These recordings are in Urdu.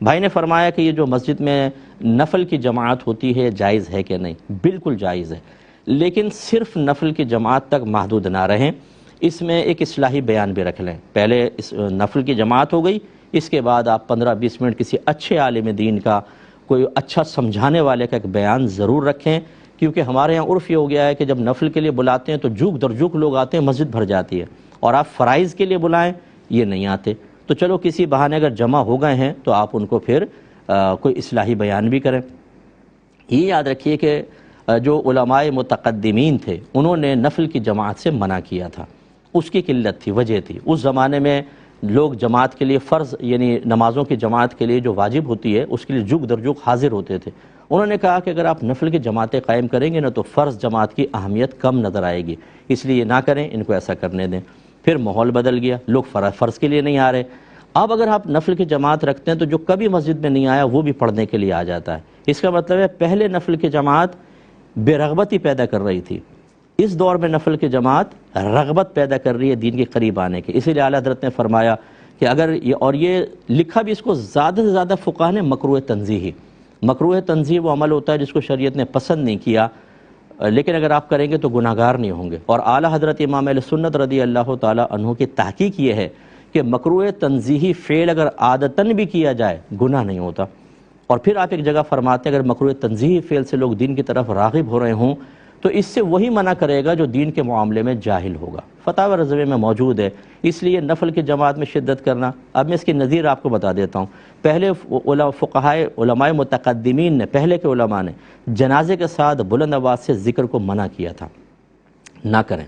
بھائی نے فرمایا کہ یہ جو مسجد میں نفل کی جماعت ہوتی ہے جائز ہے کہ نہیں؟ بالکل جائز ہے، لیکن صرف نفل کی جماعت تک محدود نہ رہیں، اس میں ایک اصلاحی بیان بھی رکھ لیں۔ پہلے نفل کی جماعت ہو گئی، اس کے بعد آپ 15-20 منٹ کسی اچھے عالم دین کا، کوئی اچھا سمجھانے والے کا ایک بیان ضرور رکھیں، کیونکہ ہمارے یہاں عرف یہ ہو گیا ہے کہ جب نفل کے لیے بلاتے ہیں تو جھوک در جھوک لوگ آتے ہیں، مسجد بھر جاتی ہے، اور آپ فرائض کے لیے بلائیں یہ نہیں آتے۔ تو چلو کسی بہانے اگر جمع ہو گئے ہیں تو آپ ان کو پھر کوئی اصلاحی بیان بھی کریں۔ یہ یاد رکھیے کہ جو علماء متقدمین تھے انہوں نے نفل کی جماعت سے منع کیا تھا، اس کی قلت تھی، وجہ تھی۔ اس زمانے میں لوگ جماعت کے لیے فرض یعنی نمازوں کی جماعت کے لیے جو واجب ہوتی ہے اس کے لیے جھک در جھک حاضر ہوتے تھے۔ انہوں نے کہا کہ اگر آپ نفل کی جماعتیں قائم کریں گے نا تو فرض جماعت کی اہمیت کم نظر آئے گی، اس لیے نہ کریں، ان کو ایسا کرنے دیں۔ پھر ماحول بدل گیا، لوگ فرض کے لیے نہیں آ رہے۔ اب اگر آپ نفل کی جماعت رکھتے ہیں تو جو کبھی مسجد میں نہیں آیا وہ بھی پڑھنے کے لیے آ جاتا ہے۔ اس کا مطلب ہے پہلے نفل کی جماعت بے رغبتی پیدا کر رہی تھی، اس دور میں نفل کی جماعت رغبت پیدا کر رہی ہے دین کے قریب آنے کی۔ اسی لیے اعلیٰ حضرت نے فرمایا کہ اگر یہ لکھا بھی اس کو زیادہ سے زیادہ فقہاء نے مکروہ تنزیہی، مکروہ تنزیہ وہ عمل ہوتا ہے جس کو شریعت نے پسند نہیں کیا، لیکن اگر آپ کریں گے تو گناہ گار نہیں ہوں گے۔ اور اعلیٰ حضرت امام اہل سنت رضی اللہ تعالی عنہ کی تحقیق یہ ہے کہ مکروہ تنزیہی فعل اگر عادتاً بھی کیا جائے گناہ نہیں ہوتا۔ اور پھر آپ ایک جگہ فرماتے ہیں اگر مکروہ تنزیہی فعل سے لوگ دین کی طرف راغب ہو رہے ہوں تو اس سے وہی منع کرے گا جو دین کے معاملے میں جاہل ہوگا۔ فتاوی رضویہ میں موجود ہے، اس لیے نفل کی جماعت میں شدت کرنا۔ اب میں اس کی نظیر آپ کو بتا دیتا ہوں۔ پہلے فقہاء علماء متقدمین نے، پہلے کے علماء نے جنازے کے ساتھ بلند آواز سے ذکر کو منع کیا تھا، نہ کریں۔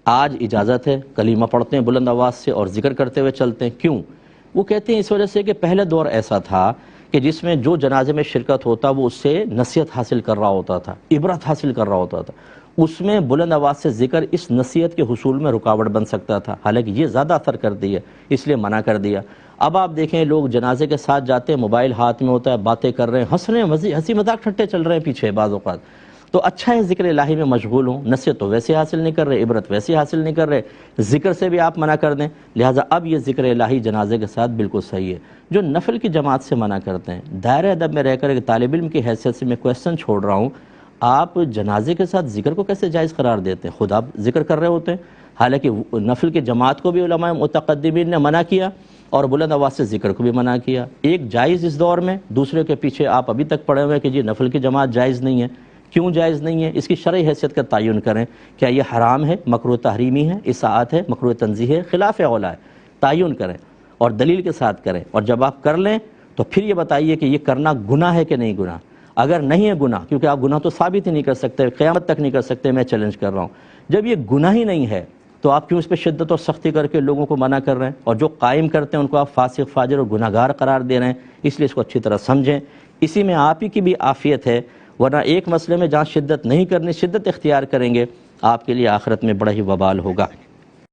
آج اجازت ہے، کلمہ پڑھتے ہیں بلند آواز سے اور ذکر کرتے ہوئے چلتے ہیں۔ کیوں؟ وہ کہتے ہیں اس وجہ سے کہ پہلے دور ایسا تھا کہ جس میں جو جنازے میں شرکت ہوتا وہ اس سے نصیحت حاصل کر رہا ہوتا تھا، عبرت حاصل کر رہا ہوتا تھا، اس میں بلند آواز سے ذکر اس نصیحت کے حصول میں رکاوٹ بن سکتا تھا، حالانکہ یہ زیادہ اثر کر دیا، اس لیے منع کر دیا۔ اب آپ دیکھیں لوگ جنازے کے ساتھ جاتے ہیں، موبائل ہاتھ میں ہوتا ہے، باتیں کر رہے ہیں، ہنس رہے ہیں، ہنسی مذاق ٹھٹے چل رہے ہیں پیچھے بعض اوقات۔ تو اچھا ہے ذکر الہی میں مشغول ہوں، نصیحت تو ویسے حاصل نہیں کر رہے، عبرت ویسے حاصل نہیں کر رہے، ذکر سے بھی آپ منع کر دیں، لہٰذا اب یہ ذکر الہی جنازے کے ساتھ بالکل صحیح ہے۔ جو نفل کی جماعت سے منع کرتے ہیں، دائرہ ادب میں رہ کر ایک طالب علم کی حیثیت سے میں کویسچن چھوڑ رہا ہوں، آپ جنازے کے ساتھ ذکر کو کیسے جائز قرار دیتے ہیں؟ خود آپ ذکر کر رہے ہوتے ہیں، حالانکہ نفل کی جماعت کو بھی علماء متقدمین نے منع کیا اور بلند آواز سے ذکر کو بھی منع کیا۔ ایک جائز اس دور میں، دوسرے کے پیچھے آپ ابھی تک پڑے ہوئے کہ جی نفل کی جماعت جائز نہیں ہے۔ کیوں جائز نہیں ہے؟ اس کی شرعی حیثیت کا تعین کریں، کیا یہ حرام ہے، مکروہ تحریمی ہے، اصاعت ہے، مکروہ تنزیہ ہے، خلاف اولیٰ ہے، تعین کریں اور دلیل کے ساتھ کریں۔ اور جب آپ کر لیں تو پھر یہ بتائیے کہ یہ کرنا گناہ ہے کہ نہیں گناہ۔ اگر نہیں ہے گناہ، کیونکہ آپ گناہ تو ثابت ہی نہیں کر سکتے، قیامت تک نہیں کر سکتے، میں چیلنج کر رہا ہوں، جب یہ گناہ ہی نہیں ہے تو آپ کیوں اس پہ شدت اور سختی کر کے لوگوں کو منع کر رہے ہیں؟ اور جو قائم کرتے ہیں ان کو آپ فاسق، فاجر اور گناہ گار قرار دے رہے ہیں۔ اس لیے اس کو اچھی طرح سمجھیں، اسی میں آپ ہی کی بھی عافیت ہے، ورنہ ایک مسئلے میں جہاں شدت نہیں کرنی، شدت اختیار کریں گے، آپ کے لیے آخرت میں بڑا ہی وبال ہوگا۔